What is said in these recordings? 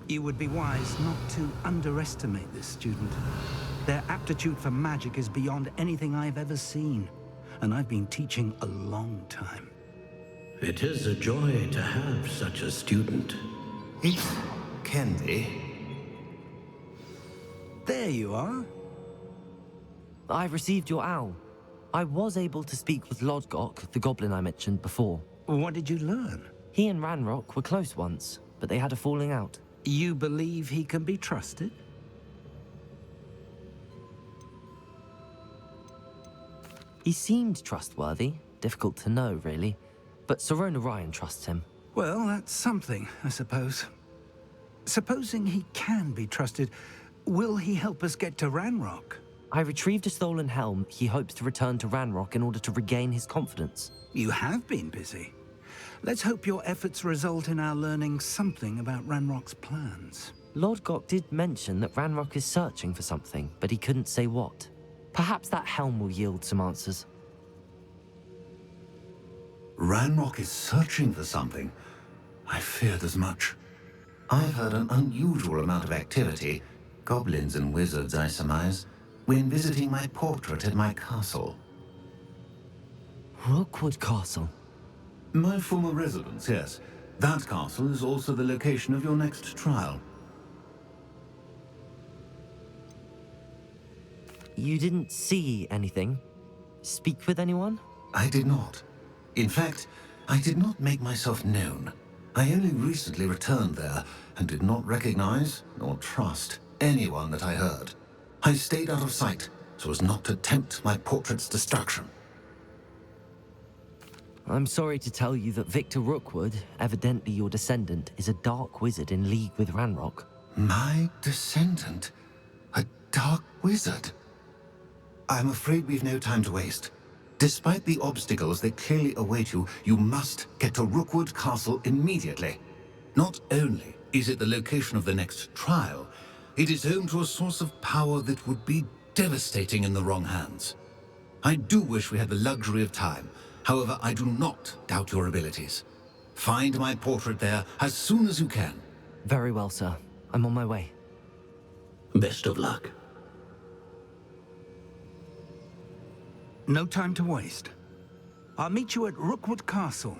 You would be wise not to underestimate this student. Their aptitude for magic is beyond anything I've ever seen, and I've been teaching a long time. It is a joy to have such a student. It can be. There you are. I received your owl. I was able to speak with Lodgok, the goblin I mentioned before. What did you learn? He and Ranrock were close once, but they had a falling out. You believe he can be trusted? He seemed trustworthy. Difficult to know, really. But Sirona Ryan trusts him. Well, that's something, I suppose. Supposing he can be trusted, will he help us get to Ranrock? I retrieved a stolen helm. He hopes to return to Ranrock in order to regain his confidence. You have been busy. Let's hope your efforts result in our learning something about Ranrock's plans. Lodgok did mention that Ranrock is searching for something, but he couldn't say what. Perhaps that helm will yield some answers. Ranrock is searching for something. I feared as much. I've heard an unusual amount of activity, goblins and wizards, I surmise, when visiting my portrait at my castle. Rookwood Castle? My former residence, yes. That castle is also the location of your next trial. You didn't see anything? Speak with anyone? I did not. In fact, I did not make myself known. I only recently returned there and did not recognize nor trust anyone that I heard. I stayed out of sight so as not to tempt my portrait's destruction. I'm sorry to tell you that Victor Rookwood, evidently your descendant, is a dark wizard in league with Ranrock. My descendant? A dark wizard? I'm afraid we've no time to waste. Despite the obstacles that clearly await you, you must get to Rookwood Castle immediately. Not only is it the location of the next trial, it is home to a source of power that would be devastating in the wrong hands. I do wish we had the luxury of time. However, I do not doubt your abilities. Find my portrait there as soon as you can. Very well, sir. I'm on my way. Best of luck. No time to waste. I'll meet you at Rookwood Castle.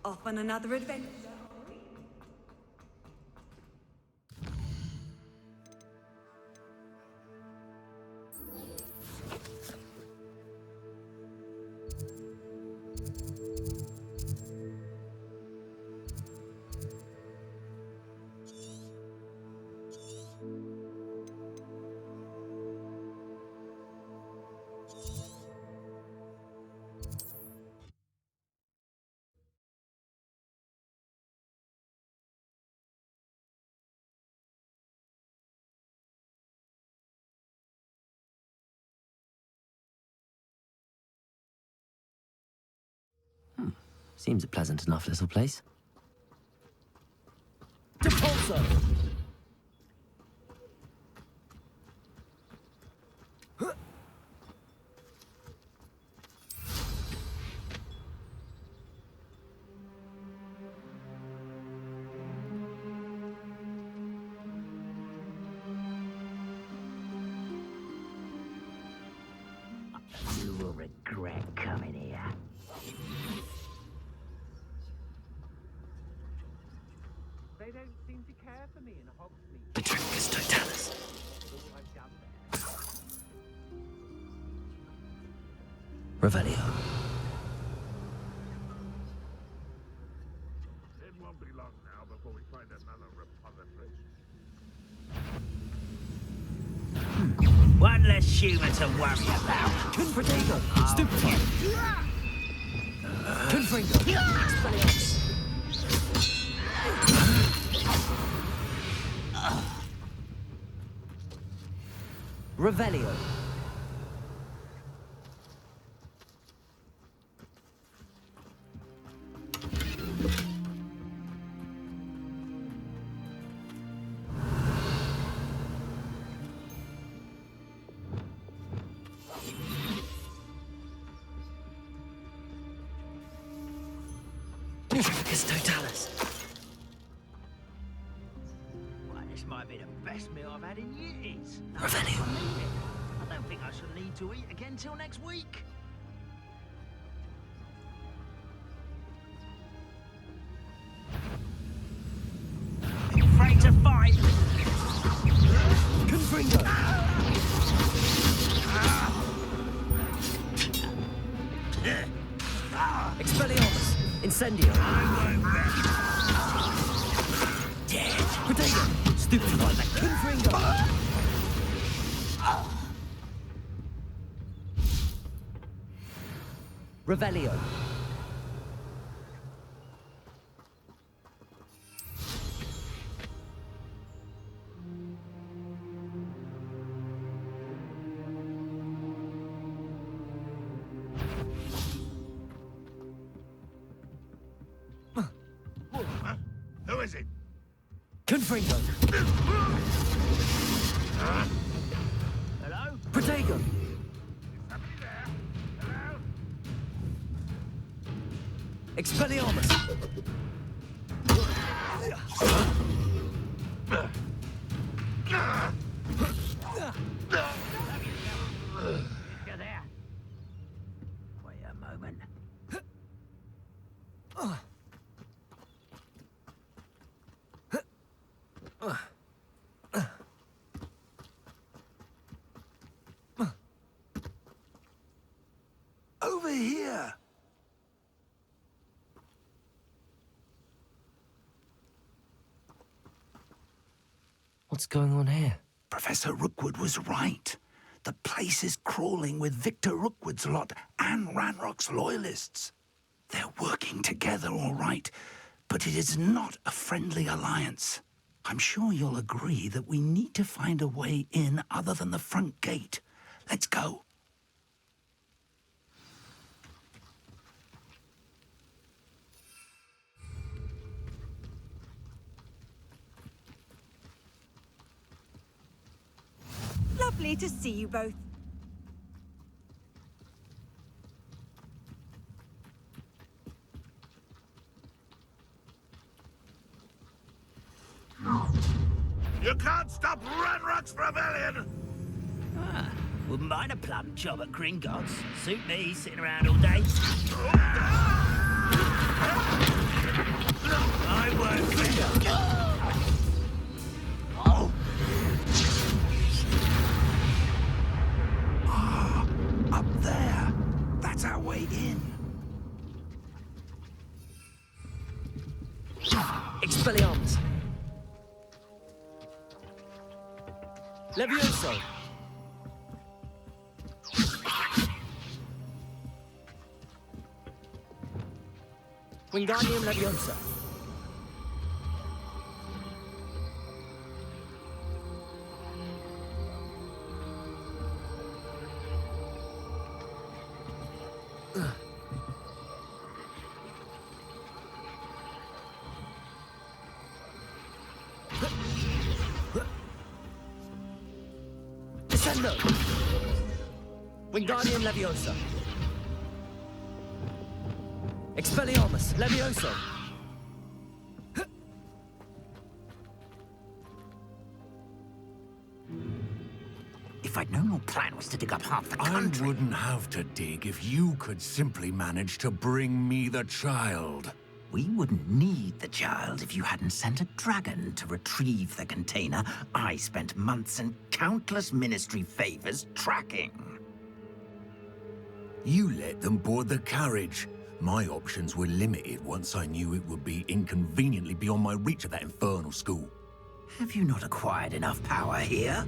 Off on another adventure. Seems a pleasant enough little place. Depulso! You will regret coming here. They don't seem to care for me in Hogwarts. Petricus Totalis. All I've done there. Revelio. It won't be long now before we find another repository. One less human to worry about. Confringo! Stupefy! Confringo! Expelliarmus! Revelio! Totalis. Well, this might be the best meal I've had in years. Revelio. I don't think I shall need to eat again till next week. Afraid to fight. Confringo! Expelliarmus! Incendio! Dead. Potato! Stupefy! Confringo! Revelio! Who is it? Confringo! Hello? Protego! Somebody there? Hello? Expelliarmus! You're there. Wait a moment. Over here! What's going on here? Professor Rookwood was right. The place is crawling with Victor Rookwood's lot and Ranrock's loyalists. They're working together, all right, but it is not a friendly alliance. I'm sure you'll agree that we need to find a way in other than the front gate. Let's go. Lovely to see you both. You can't stop Ranrock's rebellion! Wouldn't mind a plum job at Gringotts. Suit me, sitting around all day. I won't fear. Up there. That's our way in. Expelliarmus! Levioso! Wingardium Leviosa! Descendo! Wingardium Leviosa! Expelliarmus! Levioso! If I'd known your plan was to dig up half the I country... wouldn't have to dig if you could simply manage to bring me the child. We wouldn't need the child if you hadn't sent a dragon to retrieve the container I spent months and countless ministry favors tracking. You let them board the carriage. My options were limited once I knew it would be inconveniently beyond my reach at that infernal school. Have you not acquired enough power here?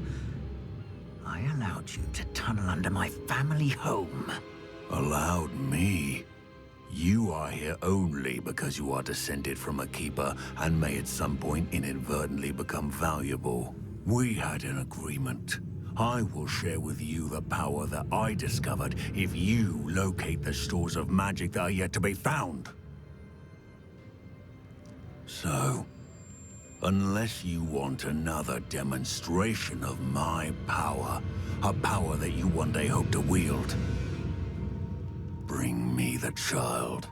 I allowed you to tunnel under my family home. Allowed me? You are here only because you are descended from a keeper and may at some point inadvertently become valuable. We had an agreement. I will share with you the power that I discovered if you locate the stores of magic that are yet to be found. So, unless you want another demonstration of my power, a power that you one day hope to wield, bring me the child.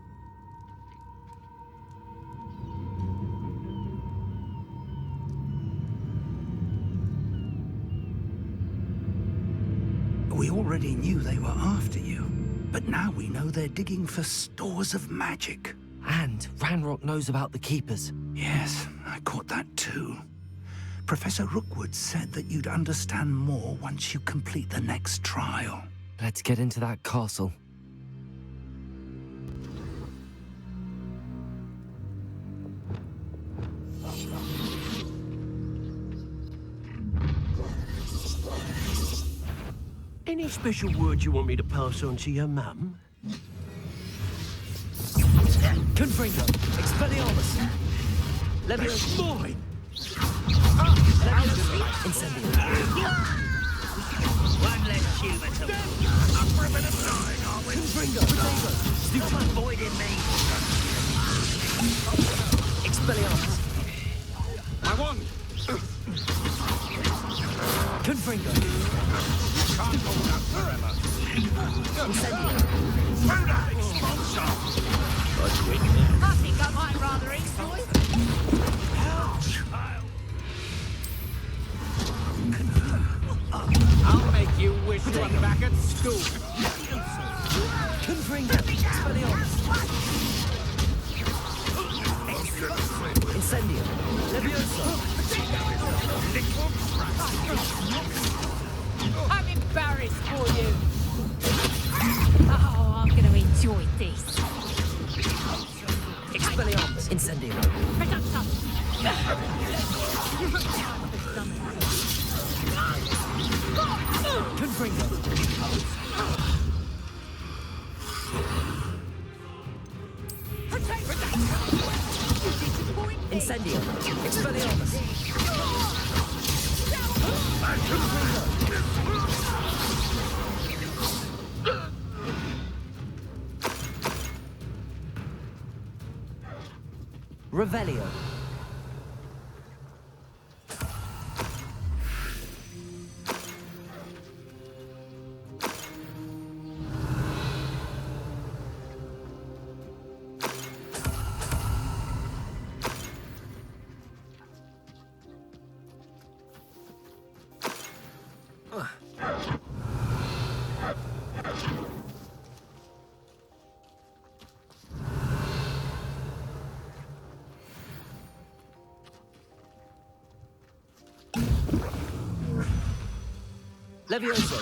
We already knew they were after you, but now we know they're digging for stores of magic. And Ranrock knows about the Keepers. Yes, I caught that too. Professor Rookwood said that you'd understand more once you complete the next trial. Let's get into that castle. Any special words you want me to pass on to your mum? Confringo! Expelliarmus! Leviosa! Mine! Incendio! One less human to I'm ripping and dying, aren't we? Confringo! Potato! stop avoiding me. Expelliarmus! My wand! Confringo! Can't hold out forever. Incendio! Throw that expulsor! I think I might rather enjoy I'll make you wish you were back at school. Confringo! Expelliarmus! Incendio! Leviosa! I'm embarrassed for you. Oh, I'm going to enjoy this. Expelliarmus! Incendio! Reductum. Confringo! Incendio! Expelliarmus! Revelio! Levioso!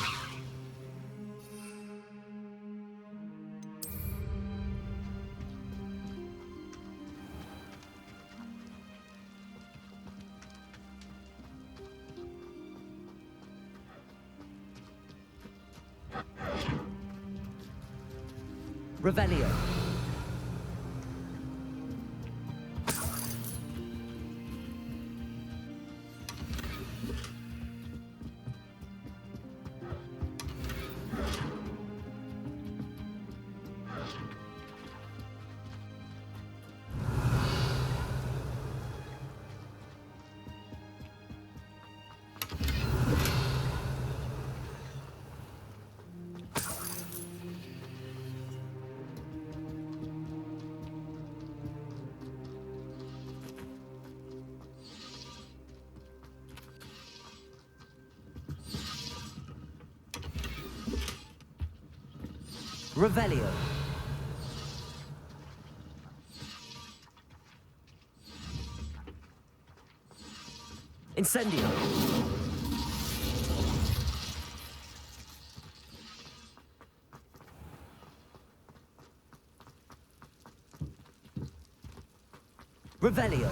Revelio! Revelio! Incendio! Revelio!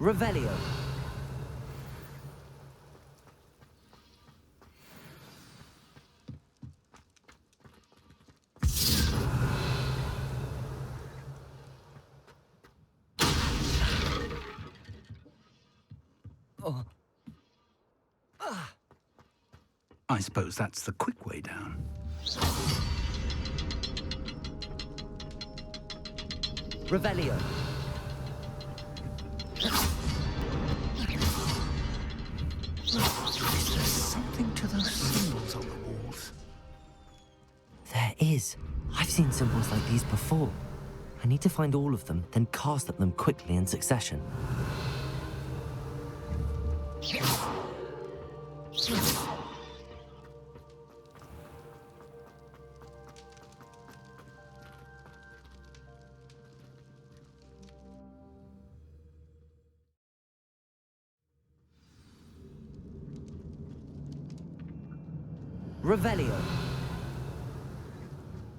Revelio. I suppose that's the quick way down. Revelio. Is there something to those symbols on the walls? There is. I've seen symbols like these before. I need to find all of them, then cast at them quickly in succession. Revelio.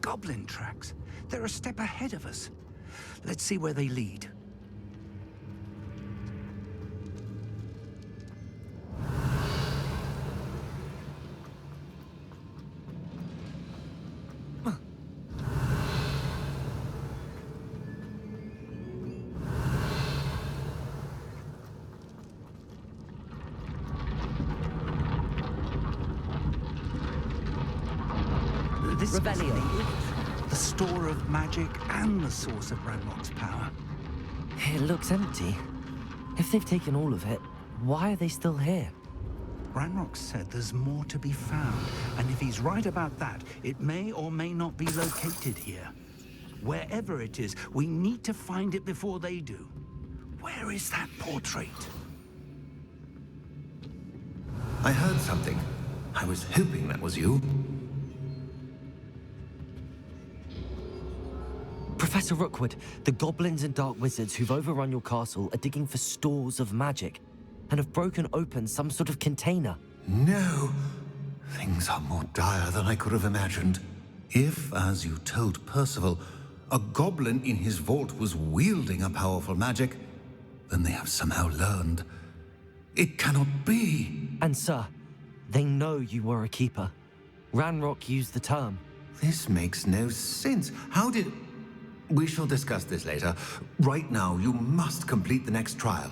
Goblin tracks. They're a step ahead of us. Let's see where they lead. This must be it. The store of magic and the source of Ranrock's power. It looks empty. If they've taken all of it, why are they still here? Ranrock said there's more to be found, and if he's right about that, it may or may not be located here. Wherever it is, we need to find it before they do. Where is that portrait? I heard something. I was hoping that was you. Professor Rookwood, the goblins and dark wizards who've overrun your castle are digging for stores of magic and have broken open some sort of container. No. Things are more dire than I could have imagined. If, as you told Percival, a goblin in his vault was wielding a powerful magic, then they have somehow learned. It cannot be. And sir, they know you were a keeper. Ranrock used the term. This makes no sense. How did... We shall discuss this later. Right now, you must complete the next trial.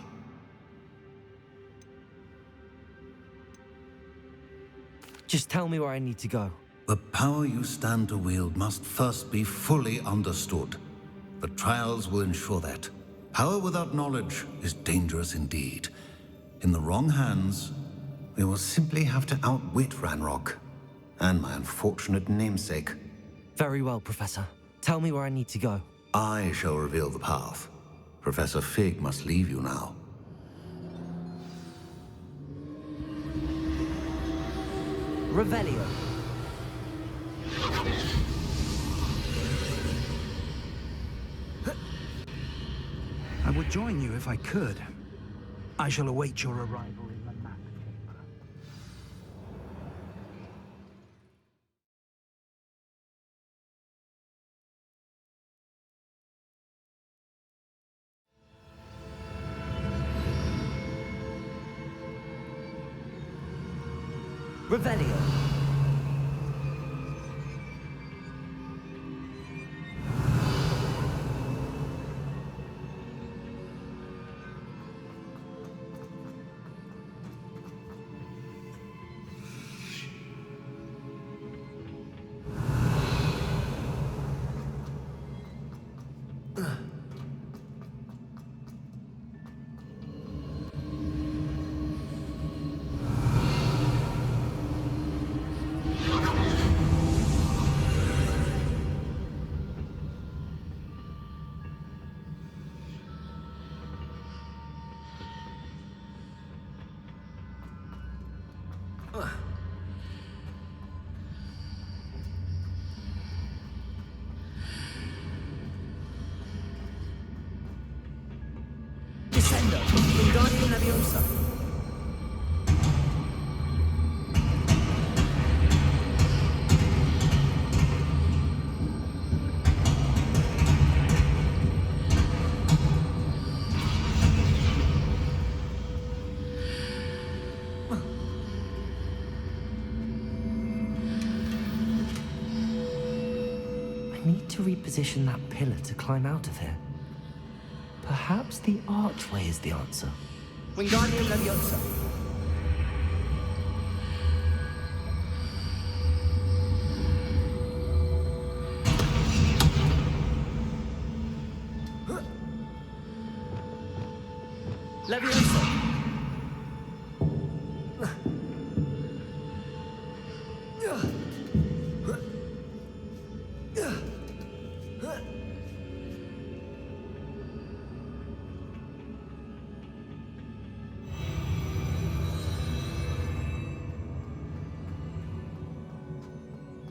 Just tell me where I need to go. The power you stand to wield must first be fully understood. The trials will ensure that. Power without knowledge is dangerous indeed. In the wrong hands, we will simply have to outwit Ranrock and my unfortunate namesake. Very well, Professor. Tell me where I need to go. I shall reveal the path. Professor Fig must leave you now. Revelio. I would join you if I could. I shall await your arrival in the map chamber. Revelio. Descendo, Wingardium Leviosa. to reposition that pillar to climb out of here. Perhaps the archway is the answer. Wingardium Leviosa. Leviosa.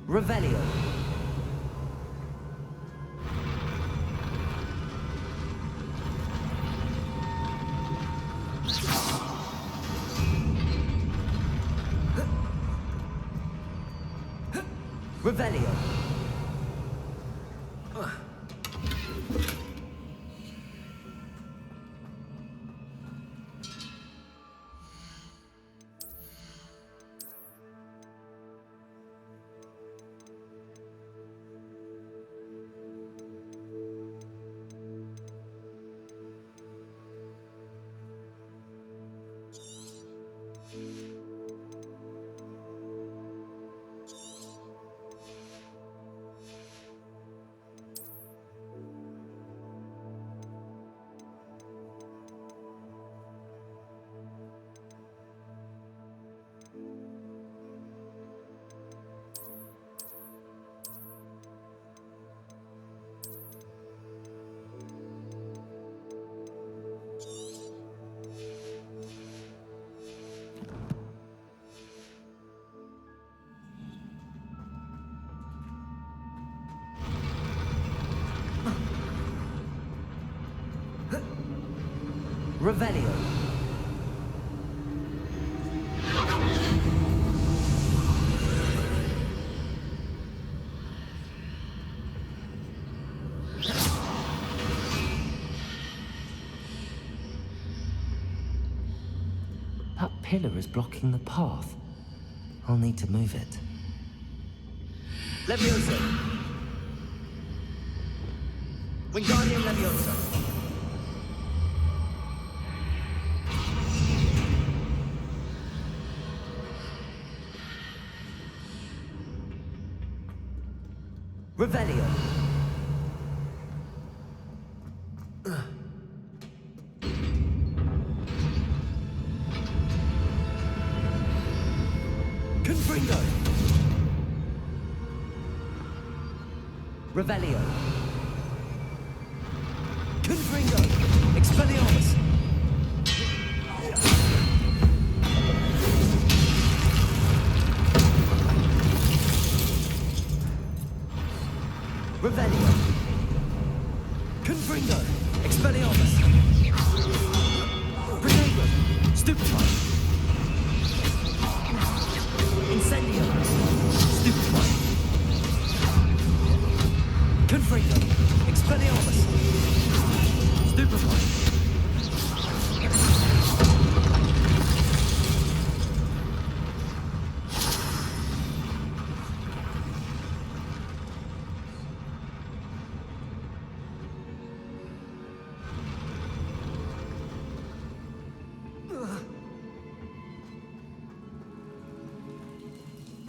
Revelio. Revelio. Revelio. That pillar is blocking the path. I'll need to move it. Leviosa. Wingardium Leviosa. Revelio. Confringo. Revelio. Confringo. Expelliarmus. Revelio. Confringo. Expelliarmus. Grenade. Stupefy. Incendio. Stupefy. Confringo. Expelliarmus. Stupefy.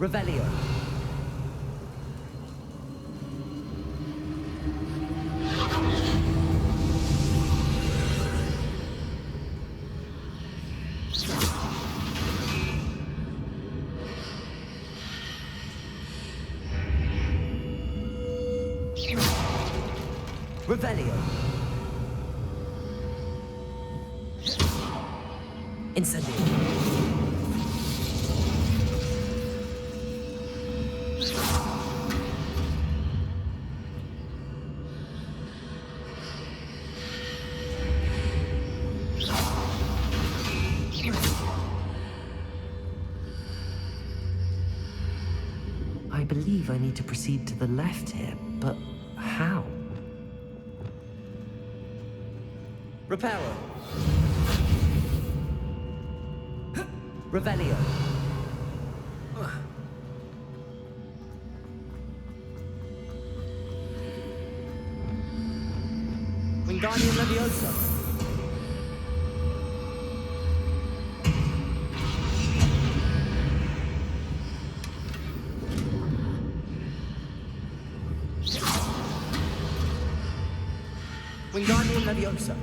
Revelio. Revelio. Incendio. I believe I need to proceed to the left here, but how? Reparo. Revelio. Wingardium Leviosa. Wingardium Leviosa.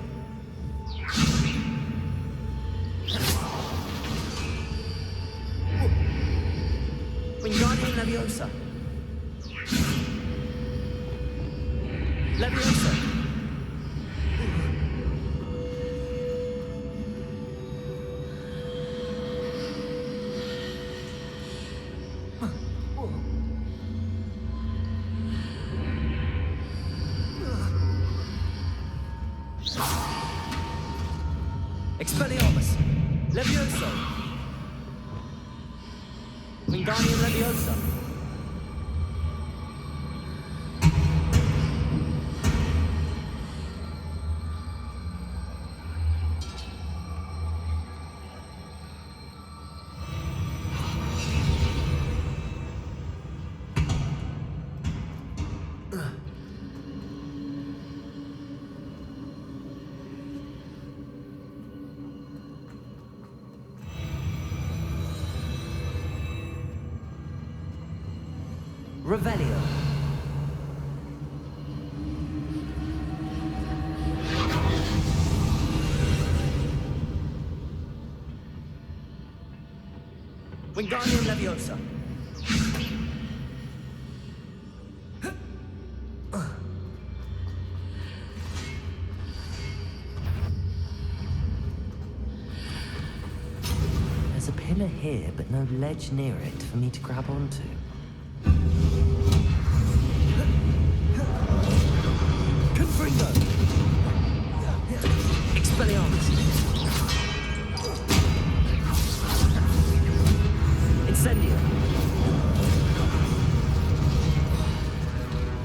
Wingardium Leviosa. Leviosa. Expelliarmus. Levioso. Wingardium Leviosa. Revelio. Wingardium Leviosa. There's a pillar here, but no ledge near it for me to grab onto. Confringo! Expelliarmus! Incendio!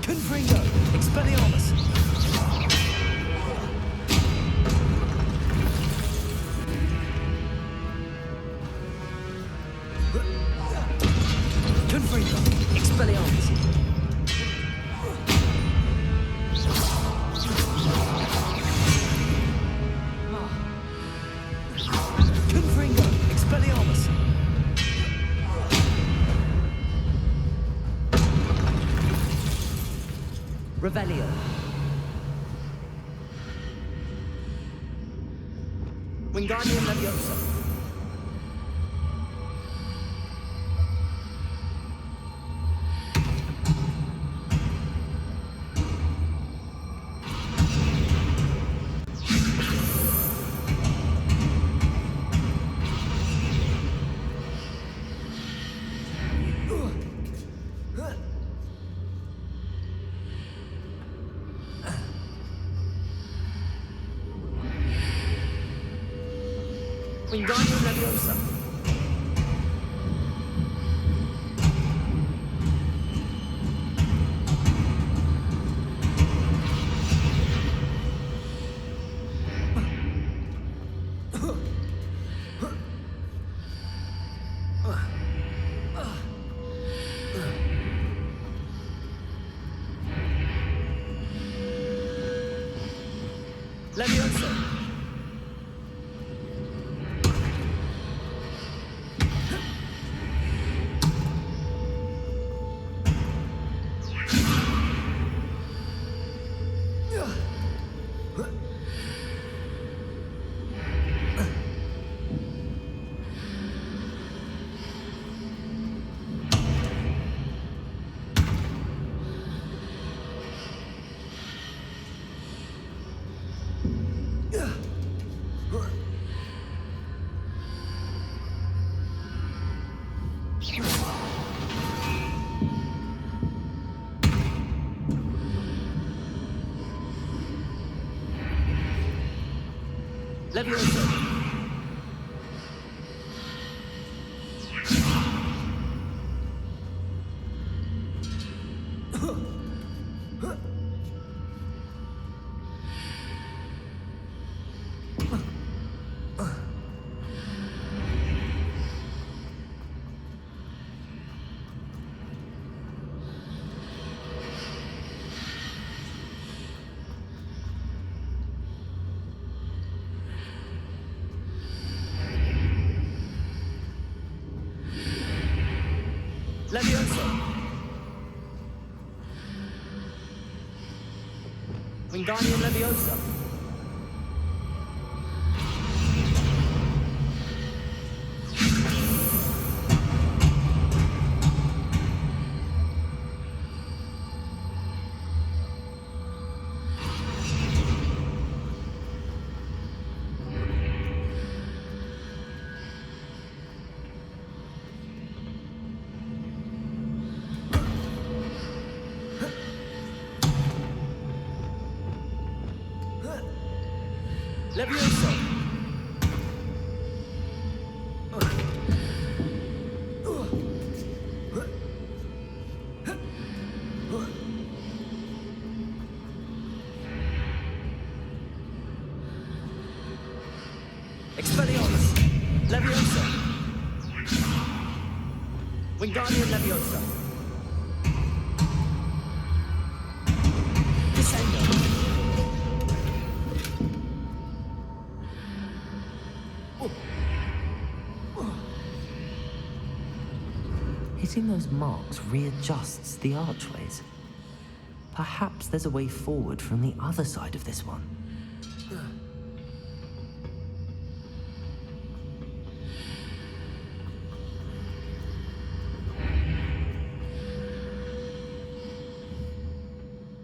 Confringo! Expelliarmus! Confringo! Expelliarmus! Confringo! Expelliarmus! Revelio. Wingardium Leviosa. Wingardium Leviosa. Leviosa. Leviosa. Levioso! Wingardium Leviosa! Levioso! Expelliarmus! Leviosa! Wingardium Leviosa! Descendo! Hitting those marks readjusts the archways. Perhaps there's a way forward from the other side of this one.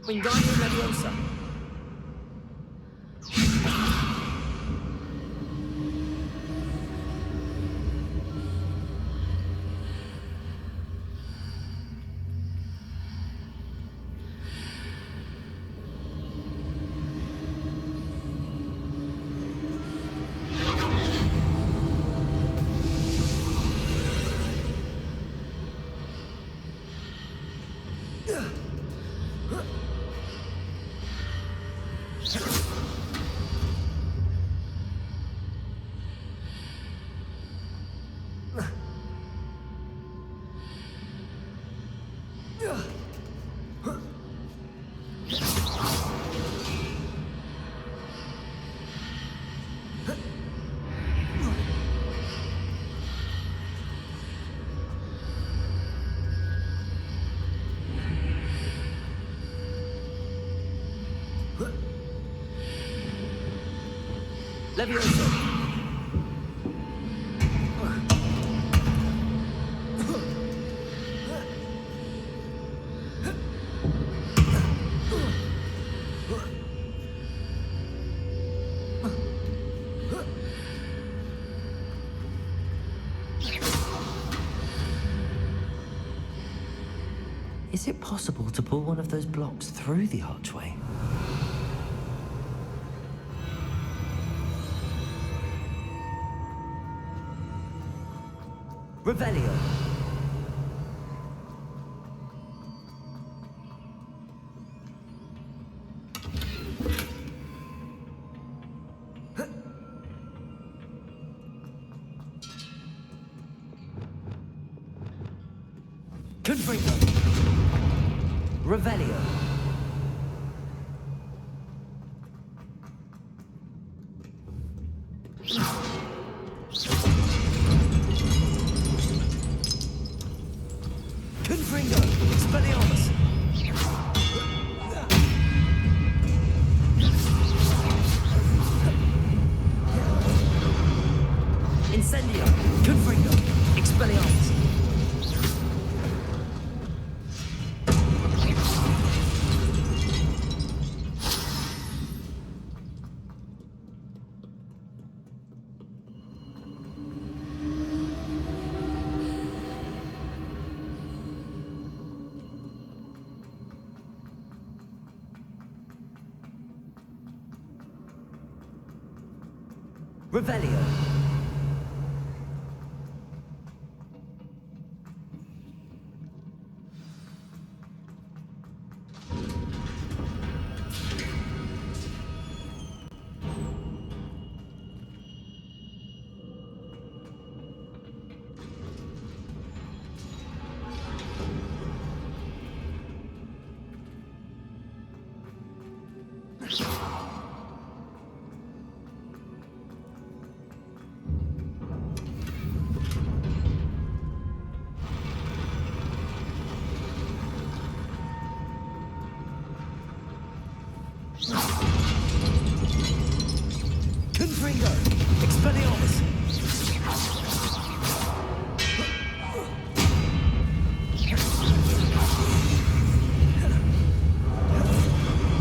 Wingardium Leviosa! Levioso! Is it possible to pull one of those blocks through the archway? Revelio! Confringo! Revelio! Confringo! Expelliarmus! Incendio! Confringo! Expelliarmus! Revelio! Confringo! Expelliarmus!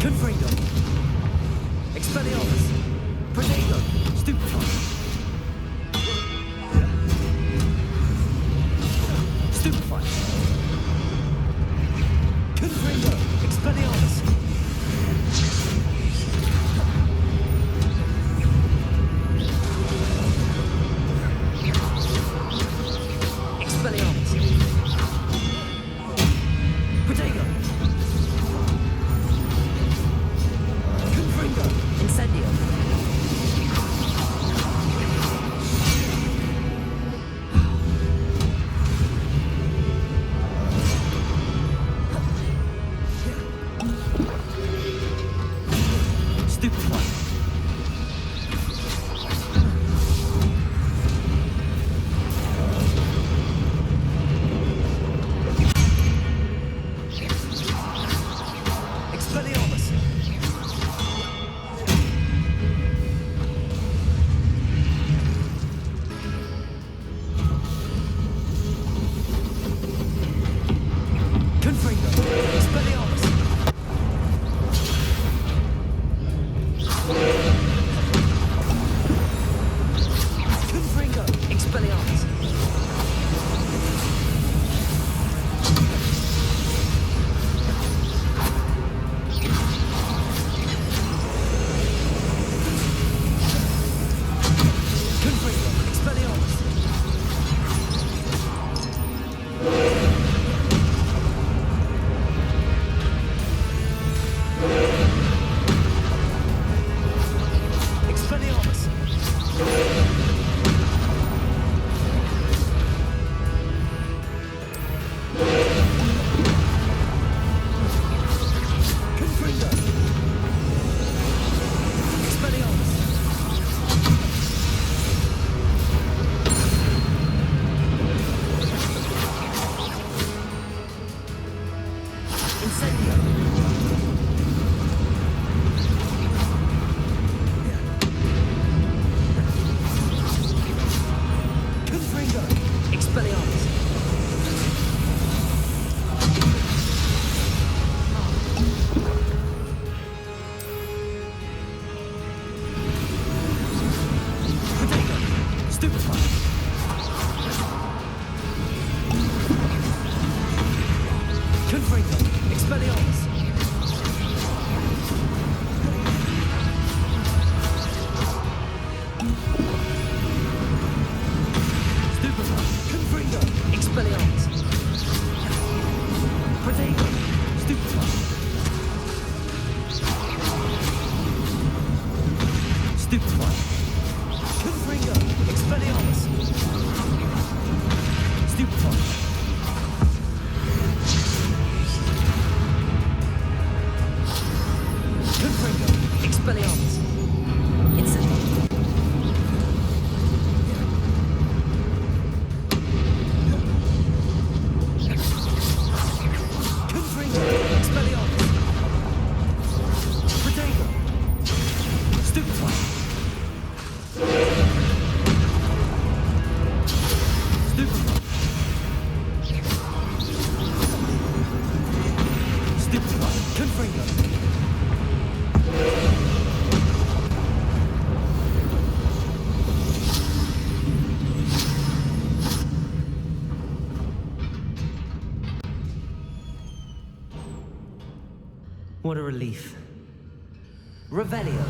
Confringo! Expelliarmus! Protego! Stupefy! Stupefy! Confringo! Expelliarmus! Expelliarmus! Protego! Confringo! Incendio! Stupefy! Expelliarmus! Confringo! Expelliarmus! Confringo! Expelliarmus! Confringo! Expelliarmus! Expelliarmus! Confringo! Expelliarmus! Incendio! Confringo! Expelliarmus! Protego! Stupefy! Confringo! Expelliarmus! Stupefy! Confringo! Expelliarmus! Protego! Stupefy! Stupefy! Confringo! Expelliarmus! Stupefy! Confringo! Expelliarmus! Incendio! Confringo! Expelliarmus! Protego! Stupefy! Stupefy! Stupefy! Confringo! What a relief. Revelio.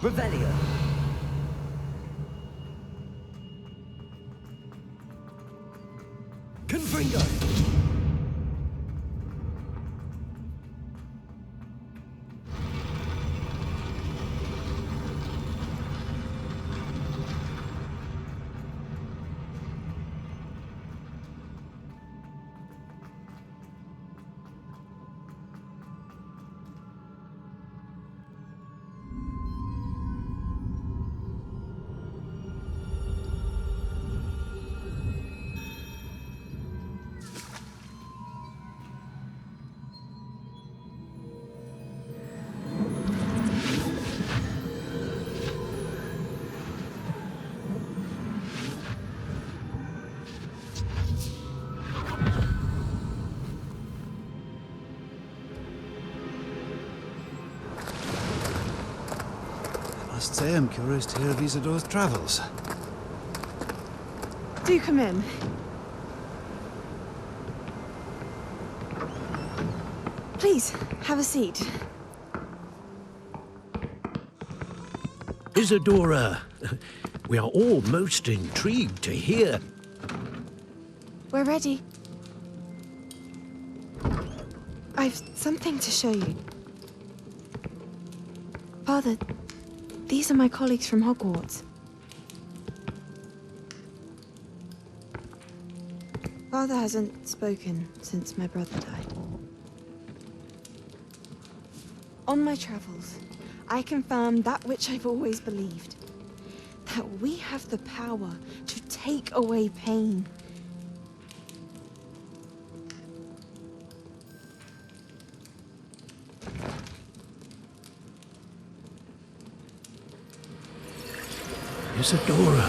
Revelio. Confringo. must say I'm curious to hear of Isadore's travels. Do come in. Please, have a seat. Isadora, we are all most intrigued to hear. We're ready. I've something to show you. Father, these are my colleagues from Hogwarts. Father hasn't spoken since my brother died. On my travels, I confirmed that which I've always believed. That we have the power to take away pain. Isadora.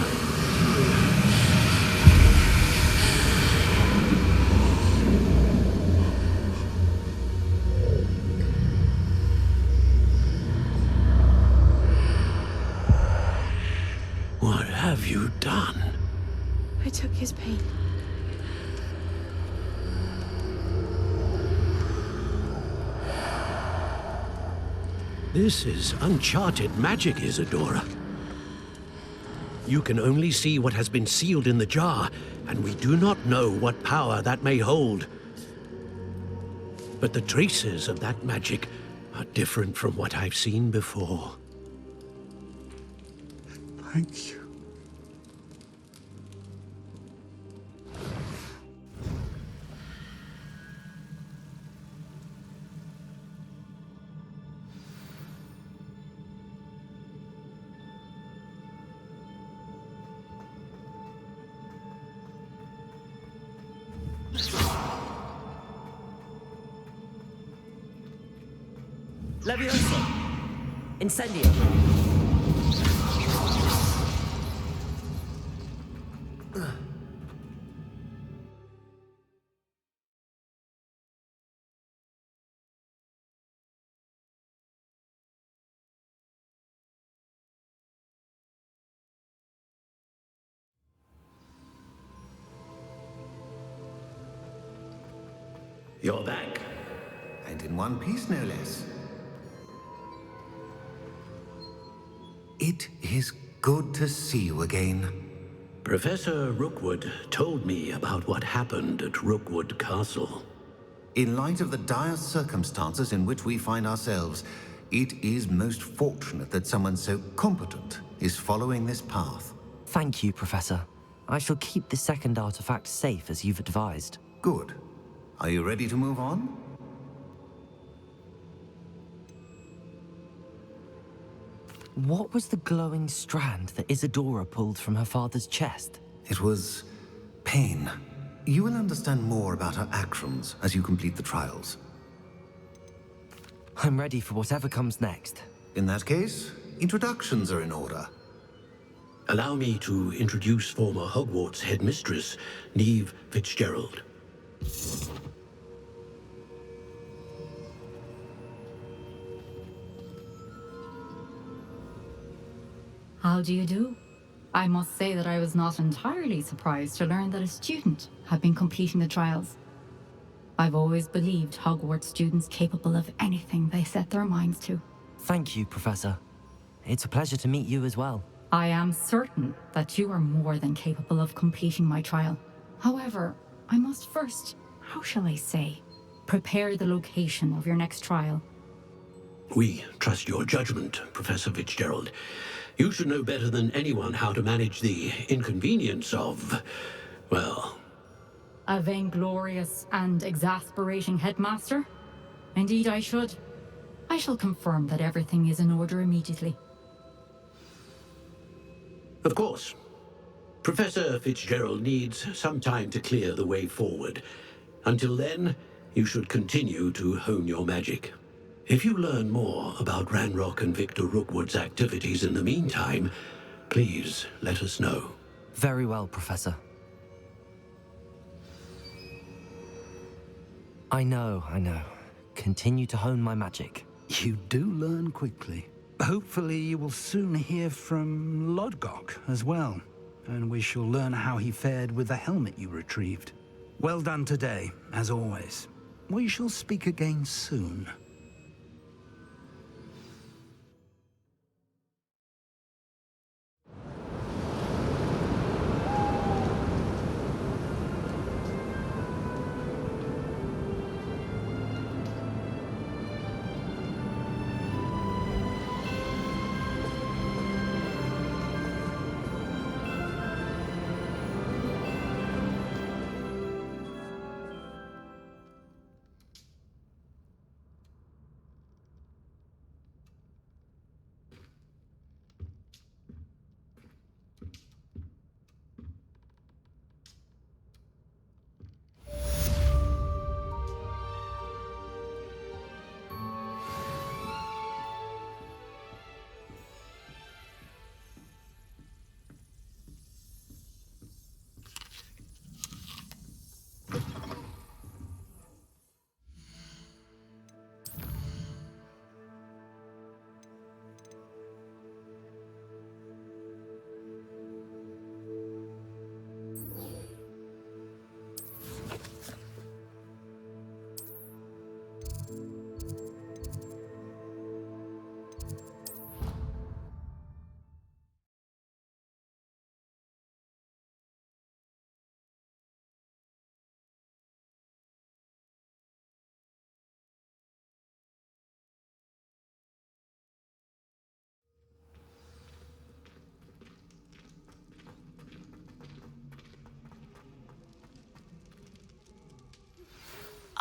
What have you done? I took his pain. This is uncharted magic, Isadora. You can only see what has been sealed in the jar, and we do not know what power that may hold. But the traces of that magic are different from what I've seen before. Thank you. Levioso! Incendio! You're back. And in one piece, no less. It is good to see you again. Professor Rookwood told me about what happened at Rookwood Castle. In light of the dire circumstances in which we find ourselves, it is most fortunate that someone so competent is following this path. Thank you, Professor. I shall keep the second artifact safe as you've advised. Good. Are you ready to move on? What was the glowing strand that Isadora pulled from her father's chest? It was pain. You will understand more about her actions as you complete the trials. I'm ready for whatever comes next. In that case, introductions are in order. Allow me to introduce former Hogwarts headmistress, Neve Fitzgerald. How do you do? I must say that I was not entirely surprised to learn that a student had been completing the trials. I've always believed Hogwarts students capable of anything they set their minds to. Thank you, Professor. It's a pleasure to meet you as well. I am certain that you are more than capable of completing my trial. However, I must first, how shall I say, prepare the location of your next trial. We trust your judgment, Professor Fitzgerald. You should know better than anyone how to manage the inconvenience of, well... A vainglorious and exasperating headmaster? Indeed I should. I shall confirm that everything is in order immediately. Of course. Professor Fitzgerald needs some time to clear the way forward. Until then, you should continue to hone your magic. If you learn more about Ranrock and Victor Rookwood's activities in the meantime, please let us know. Very well, Professor. I know. Continue to hone my magic. You do learn quickly. Hopefully you will soon hear from Lodgok as well, and we shall learn how he fared with the helmet you retrieved. Well done today, as always. We shall speak again soon.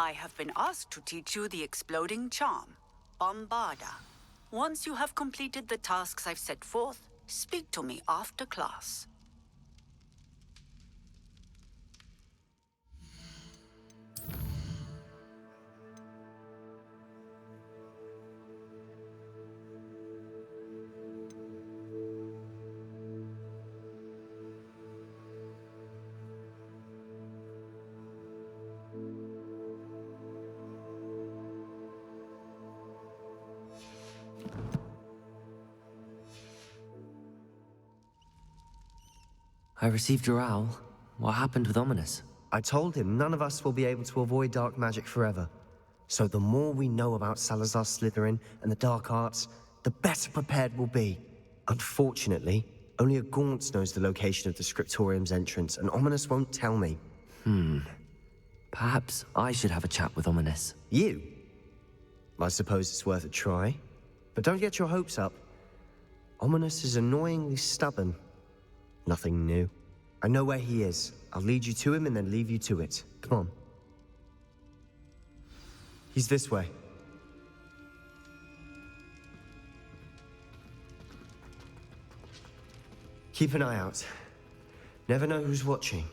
I have been asked to teach you the exploding charm, Bombarda. Once you have completed the tasks I've set forth, speak to me after class. I received your owl. What happened with Ominous? I told him none of us will be able to avoid dark magic forever. So the more we know about Salazar Slytherin and the dark arts, the better prepared we'll be. Unfortunately, only a Gaunt knows the location of the Scriptorium's entrance, and Ominous won't tell me. Perhaps I should have a chat with Ominous. You? I suppose it's worth a try. But don't get your hopes up. Ominous is annoyingly stubborn. Nothing new. I know where he is. I'll lead you to him and then leave you to it. Come on. He's this way. Keep an eye out. Never know who's watching.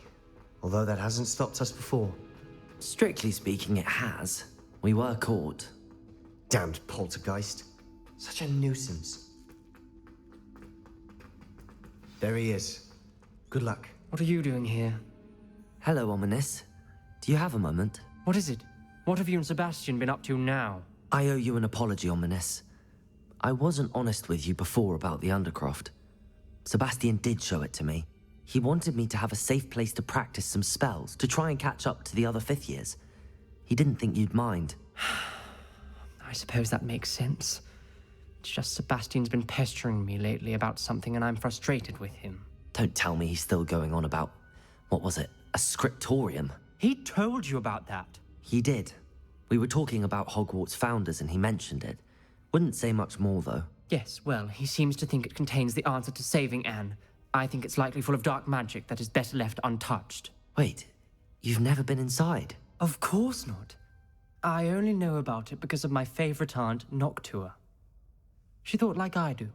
Although that hasn't stopped us before. Strictly speaking, it has. We were caught. Damned poltergeist. Such a nuisance. There he is. Good luck. What are you doing here? Hello, Ominous. Do you have a moment? What is it? What have you and Sebastian been up to now? I owe you an apology, Ominous. I wasn't honest with you before about the Undercroft. Sebastian did show it to me. He wanted me to have a safe place to practice some spells, to try and catch up to the other fifth years. He didn't think you'd mind. I suppose that makes sense. It's just Sebastian's been pestering me lately about something and I'm frustrated with him. Don't tell me he's still going on about, what was it, a scriptorium? He told you about that. He did. We were talking about Hogwarts founders and he mentioned it. Wouldn't say much more, though. Yes, well, he seems to think it contains the answer to saving Anne. I think it's likely full of dark magic that is better left untouched. Wait, you've never been inside? Of course not. I only know about it because of my favorite aunt, Noctua. She thought like I do.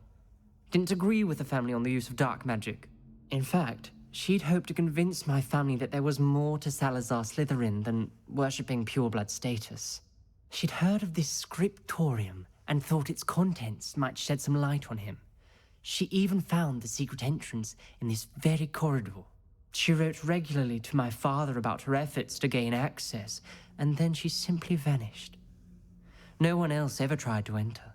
Didn't agree with the family on the use of dark magic. In fact, she'd hoped to convince my family that there was more to Salazar Slytherin than worshipping pureblood status. She'd heard of this scriptorium and thought its contents might shed some light on him. She even found the secret entrance in this very corridor. She wrote regularly to my father about her efforts to gain access, and then she simply vanished. No one else ever tried to enter.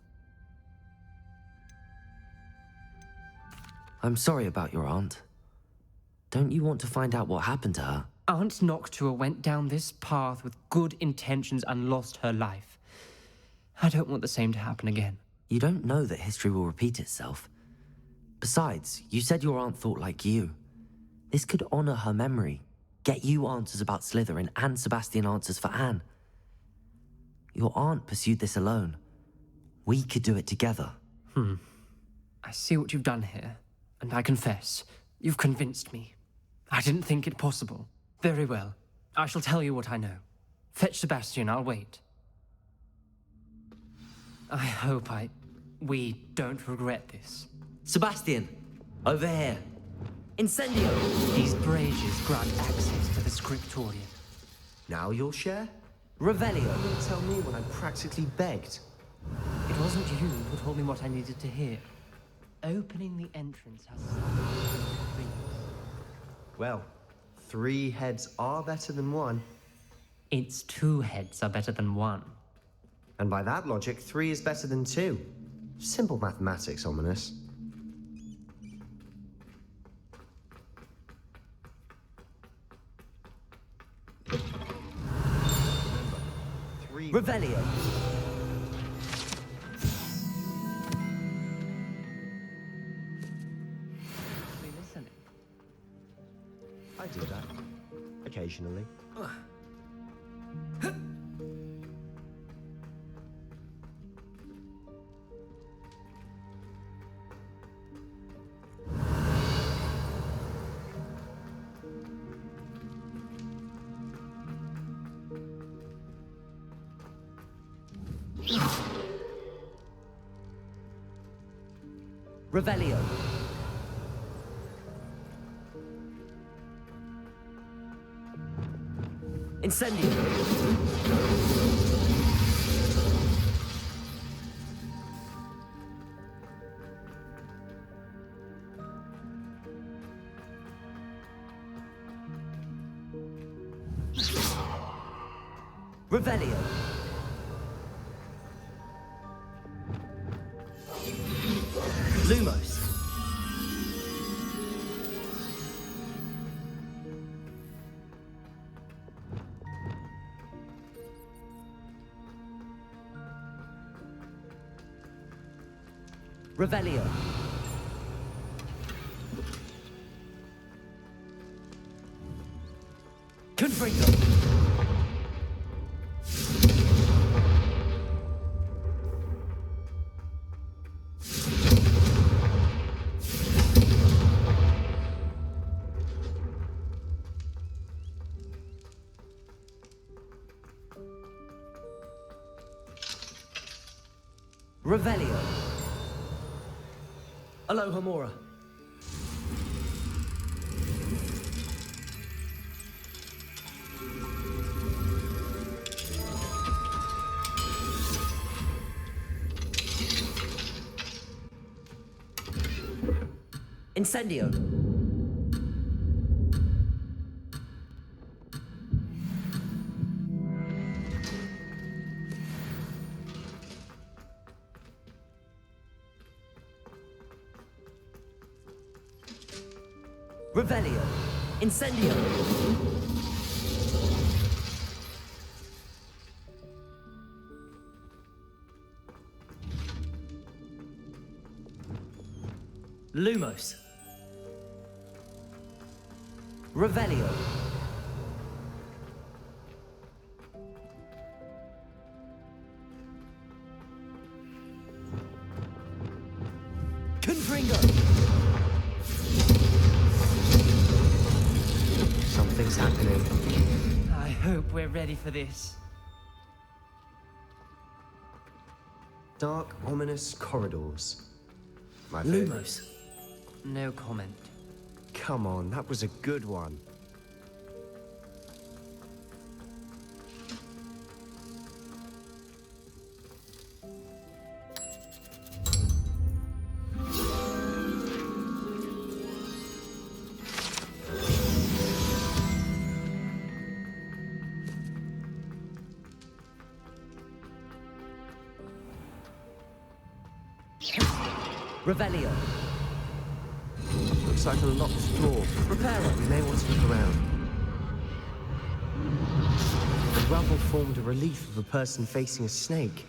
I'm sorry about your aunt. Don't you want to find out what happened to her? Aunt Noctua went down this path with good intentions and lost her life. I don't want the same to happen again. You don't know that history will repeat itself. Besides, you said your aunt thought like you. This could honor her memory, get you answers about Slytherin and Sebastian answers for Anne. Your aunt pursued this alone. We could do it together. I see what you've done here, and I confess, you've convinced me. I didn't think it possible. Very well. I shall tell you what I know. Fetch Sebastian, I'll wait. I hope we don't regret this. Sebastian, over here. Incendio! These braziers grant access to the scriptorium. Now you'll share? Revelio. You didn't tell me when I practically begged. It wasn't you who told me what I needed to hear. Opening the entrance has something. Well, 3 heads are better than 1. It's 2 heads are better than 1. And by that logic, 3 is better than 2. Simple mathematics, Ominous. Revelio. Listening. I do that. Occasionally. Revelio. Incendio. Revelio. Lumos. Revelio. Confringo. Revelio. Aloha Mora. Incendio. Revelio. Incendio. Lumos. Revelio. Confringo. Something's happening. I hope we're ready for this. Dark, ominous corridors. My favorite. Lumos. No comment. Come on, that was a good one. Revelio. looks like a locked door. Repairer, you may want to look around. The rubble formed a relief of a person facing a snake.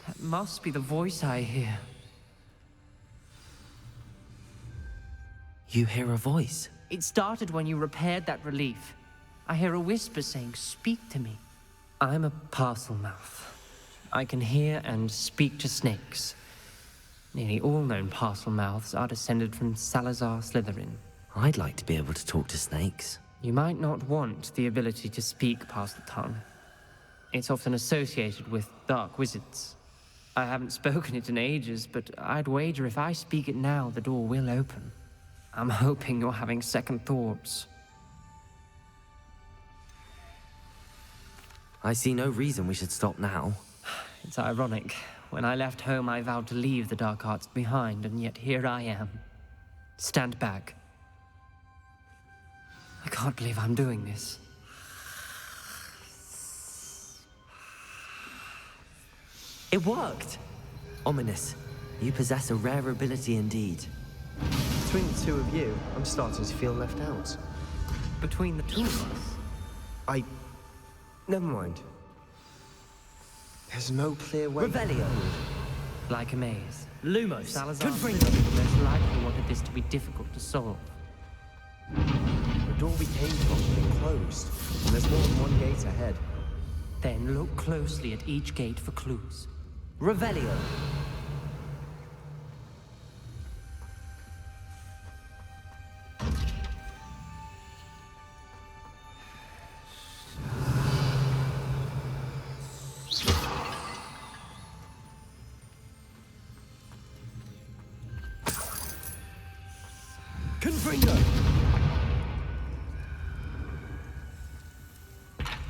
That must be the voice I hear. You hear a voice? It started when you repaired that relief. I hear a whisper saying, "Speak to me." I'm a parcel mouth. I can hear and speak to snakes. Nearly all known parcel mouths are descended from Salazar Slytherin. I'd like to be able to talk to snakes. You might not want the ability to speak past the tongue. It's often associated with dark wizards. I haven't spoken it in ages, but I'd wager if I speak it now, the door will open. I'm hoping you're having second thoughts. I see no reason we should stop now. It's ironic. When I left home, I vowed to leave the dark arts behind, and yet here I am. Stand back. I can't believe I'm doing this. It worked! Ominous. You possess a rare ability indeed. Between the two of you, I'm starting to feel left out. Between the two of us? Never mind. There's no clear way. Revelio! Like a maze. Lumos! Salazar most likely wanted this to be difficult to solve. The door we came from has been closed, and there's more than one gate ahead. Then look closely at each gate for clues. Revelio! Confringo!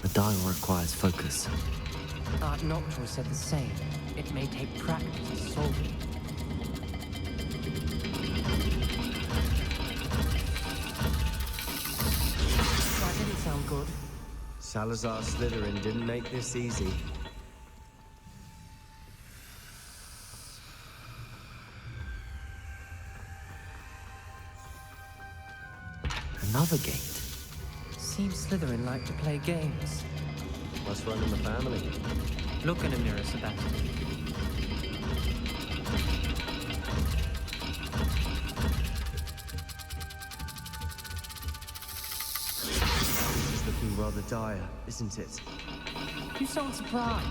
The dial requires focus. Art Noctua said the same. It may take practice to solve it. That didn't sound good. Salazar Slytherin didn't make this easy. Another gate. Seems Slytherin like to play games. Must run in the family. Look in a mirror, Sebastian. This is looking rather dire, isn't it? You sound surprised.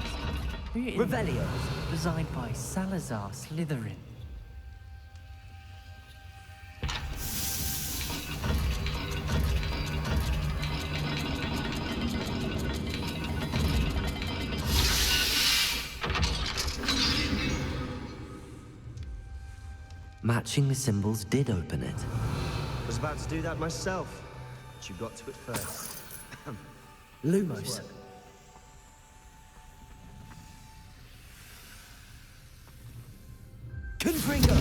Revelio! Designed by Salazar Slytherin. Matching the symbols did open it. I was about to do that myself, but you got to it first. Lumos. Confringo!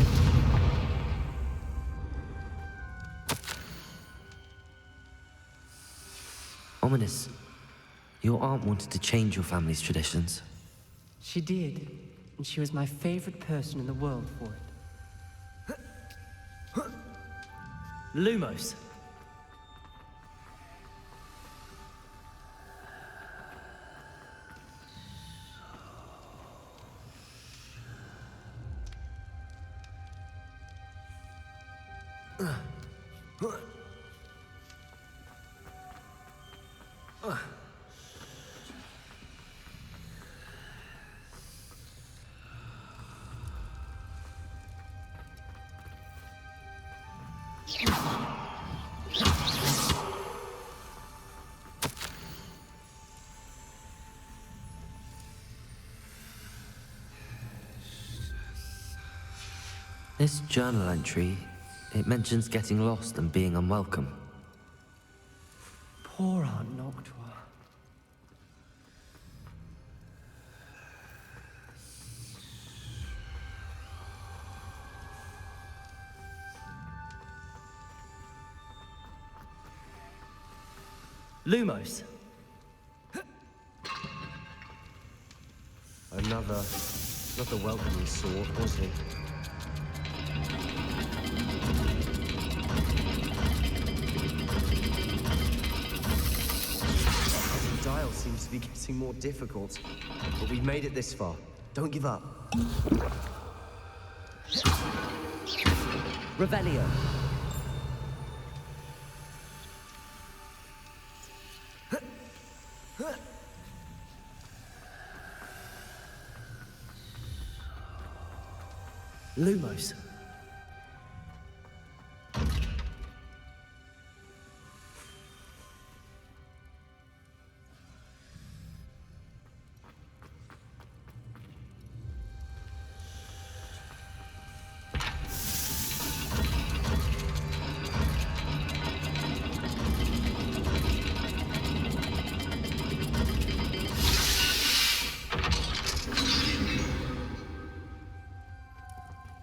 Ominous. Your aunt wanted to change your family's traditions. She did, and she was my favorite person in the world for it. Lumos. This journal entry, it mentions getting lost and being unwelcome. Poor Aunt Noctua. Lumos. Another, not the welcoming sort, was it? seems to be getting more difficult. But we've made it this far. Don't give up. Revelio. Lumos.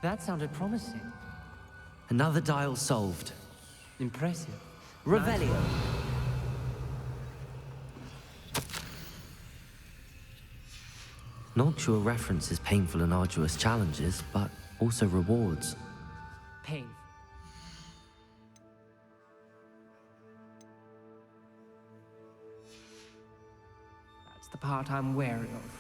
That sounded promising. Another dial solved. Impressive. Revelio. Noctua references painful and arduous challenges, but also rewards. Pain. That's the part I'm wary of.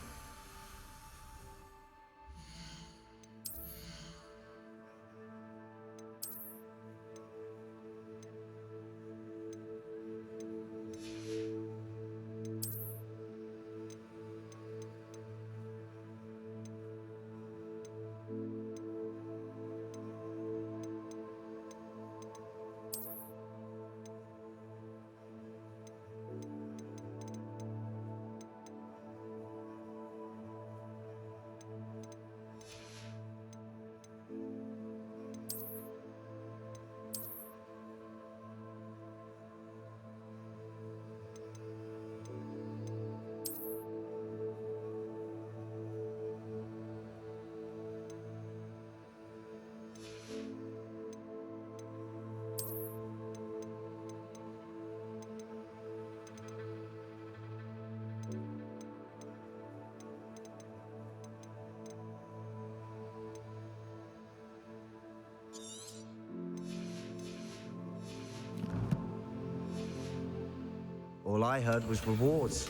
All I heard was rewards.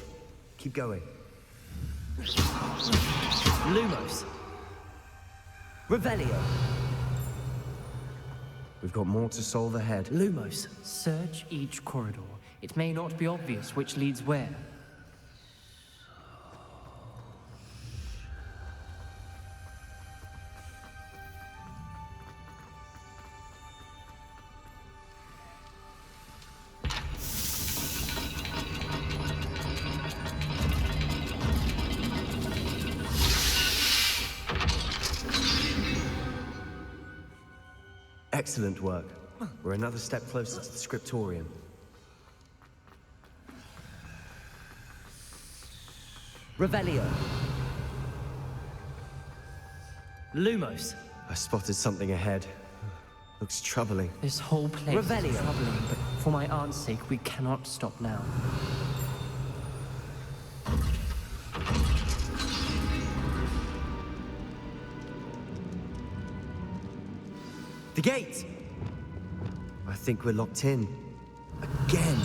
Keep going. Lumos. Revelio. We've got more to solve ahead. Lumos. Search each corridor. It may not be obvious which leads where. Excellent work. We're another step closer to the scriptorium. Revelio. Lumos. I spotted something ahead. Looks troubling. This whole place Revelio. is troubling, but for my aunt's sake, we cannot stop now. The gate! I think we're locked in. Again!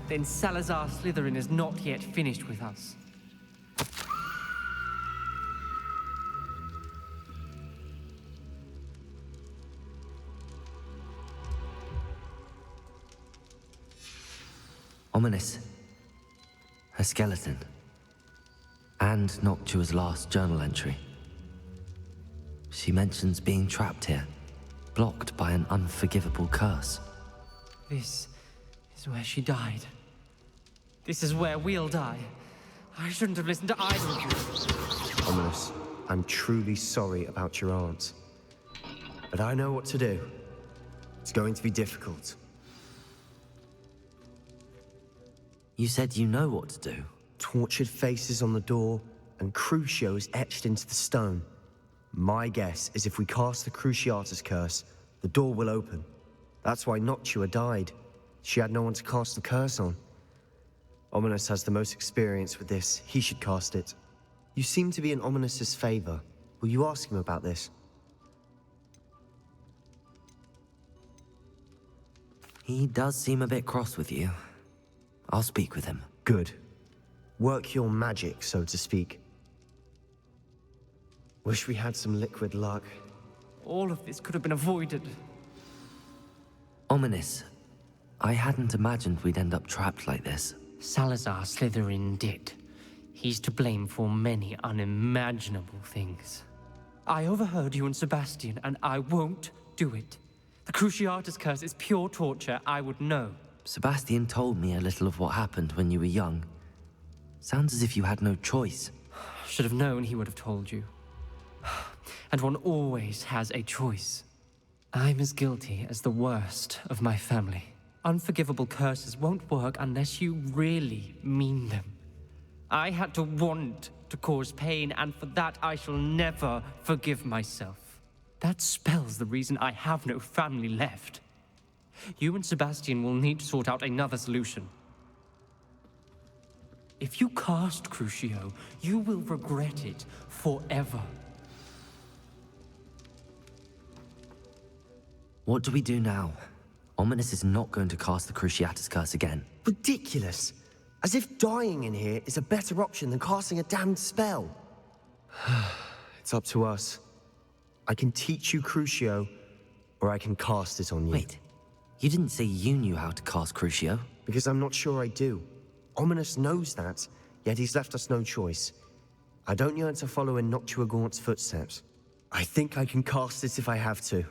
Then Salazar Slytherin is not yet finished with us. Ominous. A skeleton. And Noctua's last journal entry. She mentions being trapped here, blocked by an unforgivable curse. This is where she died. This is where we'll die. I shouldn't have listened to either of you. Ominous, I'm truly sorry about your aunt. But I know what to do. It's going to be difficult. You said you know what to do. Tortured faces on the door, and Crucio is etched into the stone. My guess is if we cast the Cruciatus curse, the door will open. That's why Noctua died. She had no one to cast the curse on. Ominous has the most experience with this. He should cast it. You seem to be in Ominous's favor. Will you ask him about this? He does seem a bit cross with you. I'll speak with him. Good. Work your magic, so to speak. Wish we had some liquid luck. All of this could have been avoided. Ominous. I hadn't imagined we'd end up trapped like this. Salazar Slytherin did. He's to blame for many unimaginable things. I overheard you and Sebastian, and I won't do it. The Cruciatus curse is pure torture, I would know. Sebastian told me a little of what happened when you were young. Sounds as if you had no choice. Should have known he would have told you. And one always has a choice. I'm as guilty as the worst of my family. Unforgivable curses won't work unless you really mean them. I had to want to cause pain, and for that I shall never forgive myself. That spell's the reason I have no family left. You and Sebastian will need to sort out another solution. If you cast Crucio, you will regret it forever. What do we do now? Ominous is not going to cast the Cruciatus curse again. Ridiculous! As if dying in here is a better option than casting a damned spell. It's up to us. I can teach you Crucio, or I can cast it on you. Wait, you didn't say you knew how to cast Crucio? Because I'm not sure I do. Ominous knows that, yet he's left us no choice. I don't yearn to follow in Noctua Gaunt's footsteps. I think I can cast it if I have to.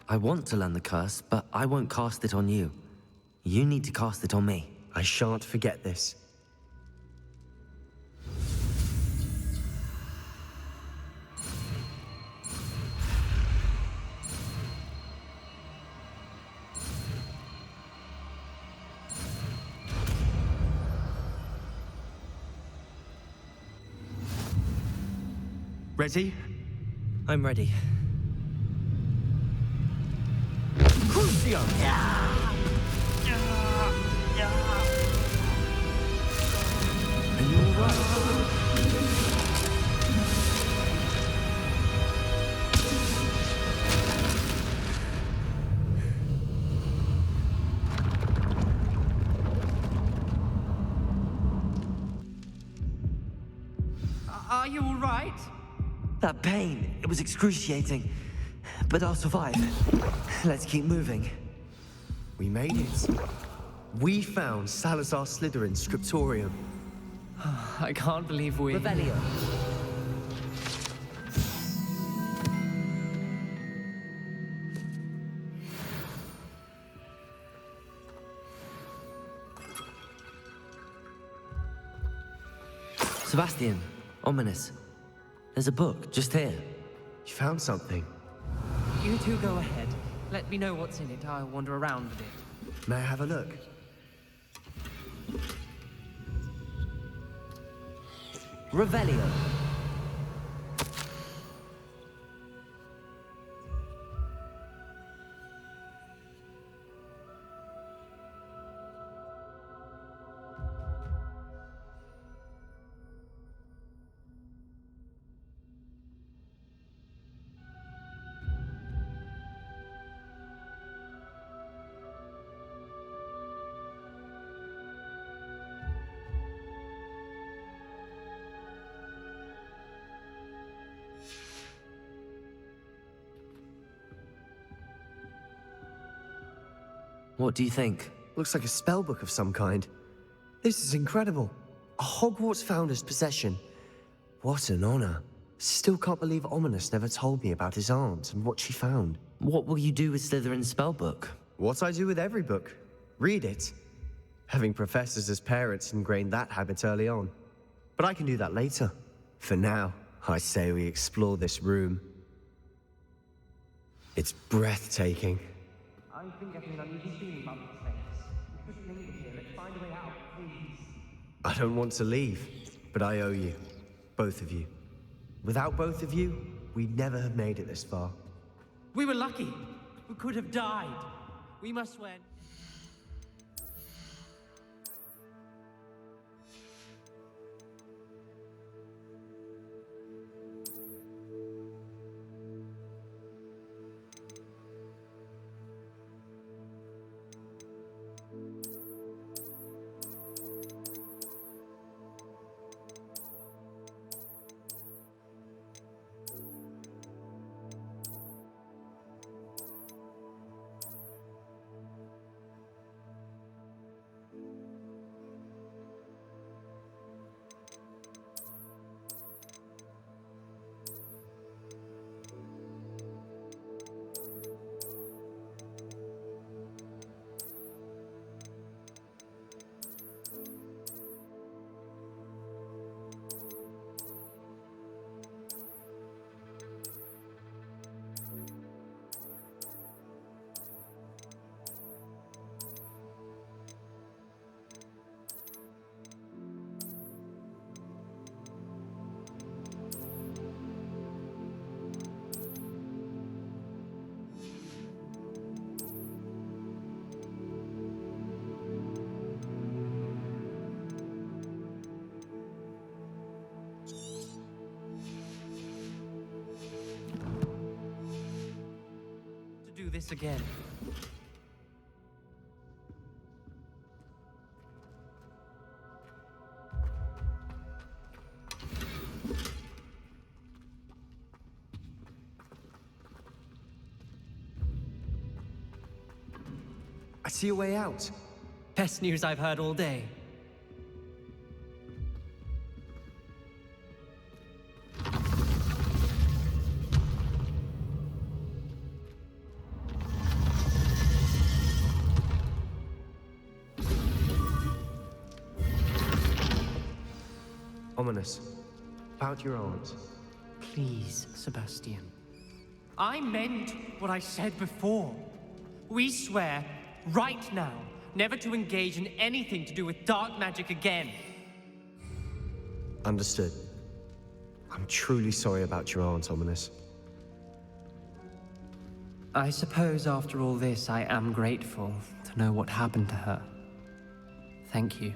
I want to learn the curse, but I won't cast it on you. You need to cast it on me. I shan't forget this. Ready? I'm ready. Crucio! Are you all right? That pain, it was excruciating. But I'll survive. Let's keep moving. We made it. We found Salazar Slytherin's scriptorium. I can't believe we... Revelio. Sebastian, Ominous. There's a book just here. You found something. You two go ahead. Let me know what's in it. I'll wander around a bit. May I have a look? Revelio. What do you think? Looks like a spellbook of some kind. This is incredible. A Hogwarts founder's possession. What an honor. Still can't believe Ominous never told me about his aunt and what she found. What will you do with Slytherin's spellbook? What I do with every book. Read it. Having professors as parents ingrained that habit early on. But I can do that later. For now, I say we explore this room. It's breathtaking. I've been getting an uneasy feeling about this place. We couldn't linger here. Let's find a way out, please. I don't want to leave, but I owe you. Both of you. Without both of you, we'd never have made it this far. We were lucky. who could have died. We must swear. Do this again. I see a way out. Best news I've heard all day. Ominous. About your aunt. Please, Sebastian. I meant what I said before. We swear, right now, never to engage in anything to do with dark magic again. Understood. I'm truly sorry about your aunt, Ominous. I suppose after all this, I am grateful to know what happened to her. Thank you.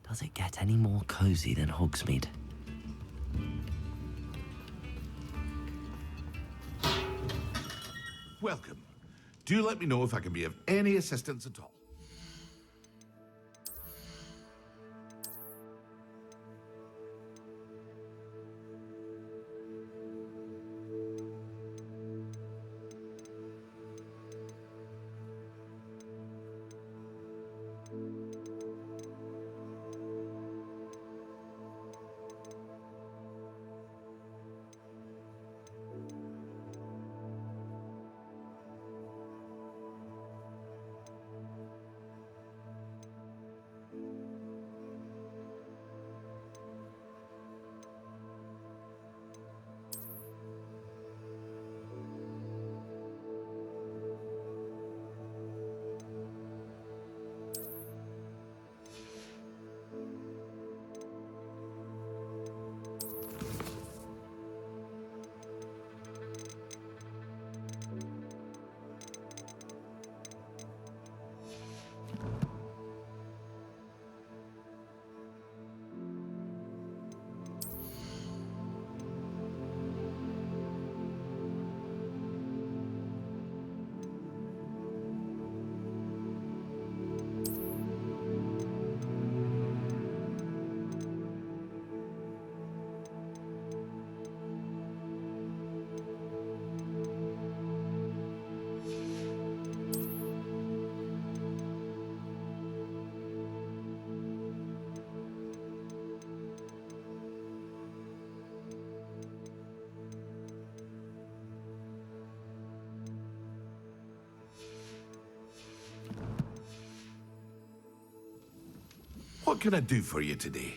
Does it get any more cozy than Hogsmeade? Welcome. Do let me know if I can be of any assistance at all. What can I do for you today?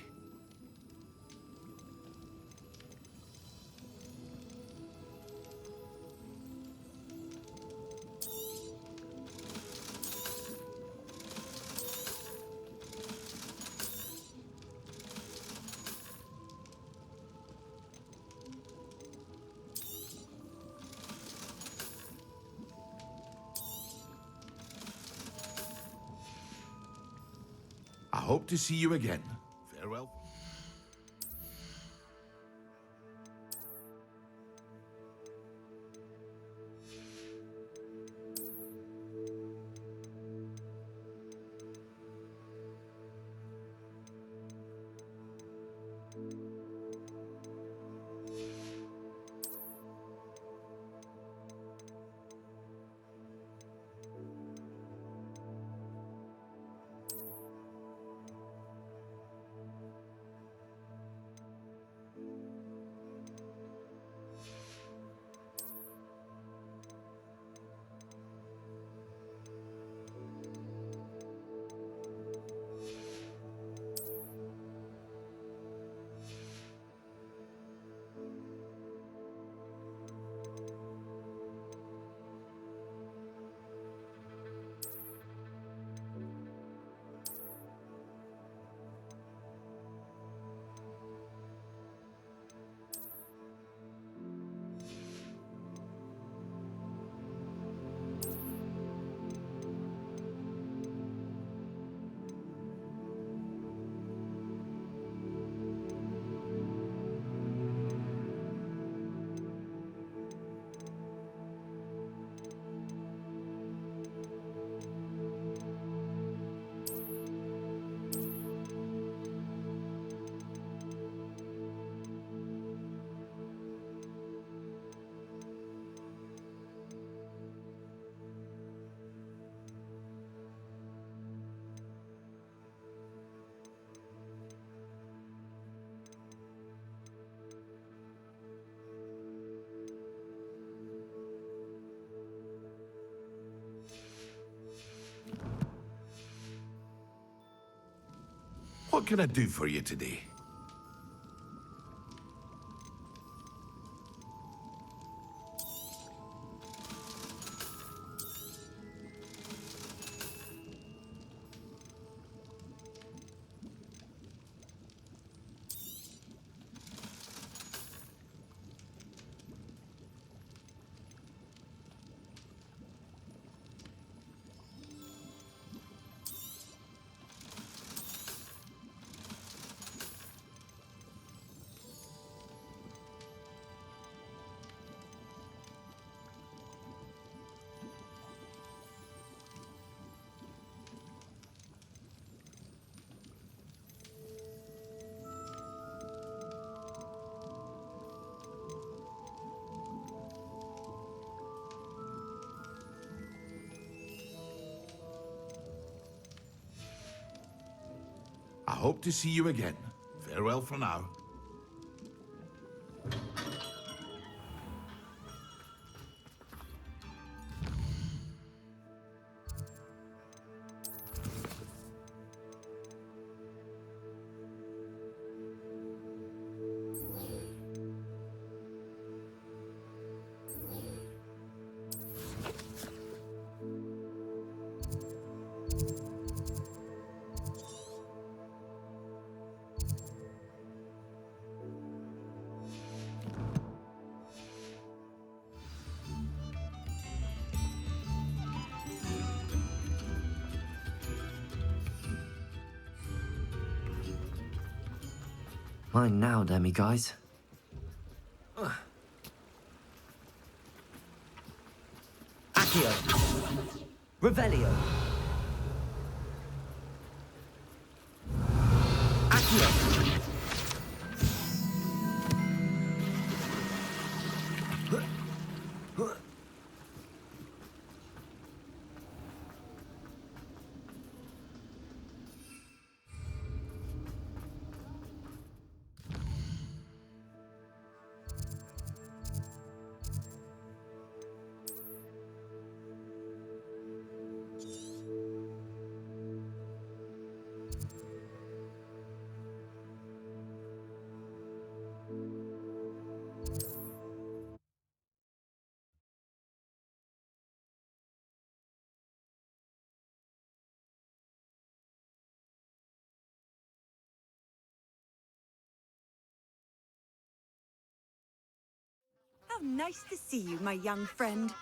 I hope to see you again. Farewell. What can I do for you today? I hope to see you again. Farewell for now. Mine now, Demi guys. Accio. Revelio. Accio. How nice to see you, my young friend.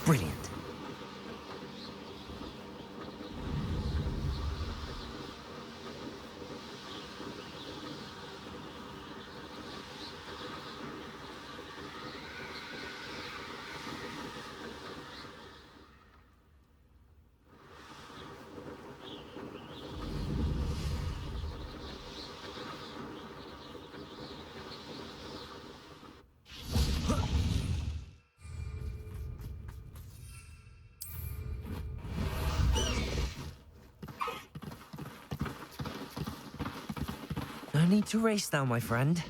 Brilliant. No need to race now, my friend.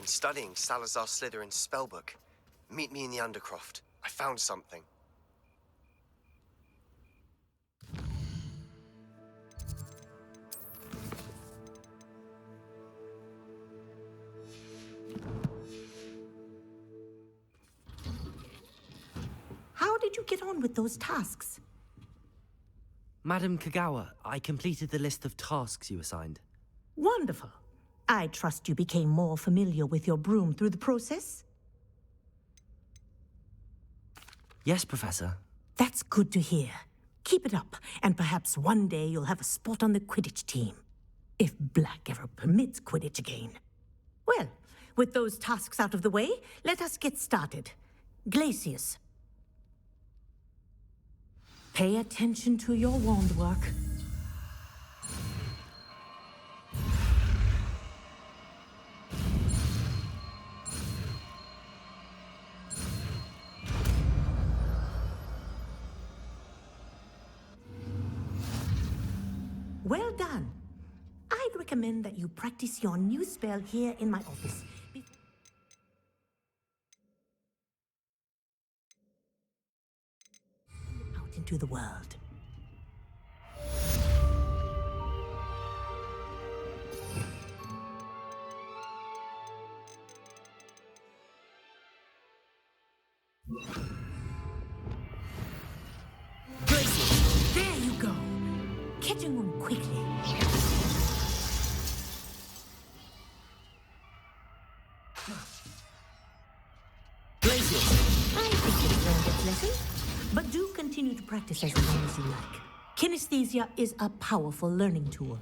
Studying Salazar Slytherin's spellbook. Meet me in the Undercroft. I found something. How did you get on with those tasks? Madam Kagawa, I completed the list of tasks you assigned. Wonderful. I trust you became more familiar with your broom through the process? Yes, Professor. That's good to hear. Keep it up, and perhaps one day you'll have a spot on the Quidditch team. If Black ever permits Quidditch again. Well, with those tasks out of the way, let us get started. Glacius. Pay attention to your wand work. Well done. I'd recommend that you practice your new spell here in my office. Out into the world. Gracie, there you go. Catching on quickly. Glacius, I think you've learned its lesson, but do continue to practice as long as you like. Kinesthesia is a powerful learning tool.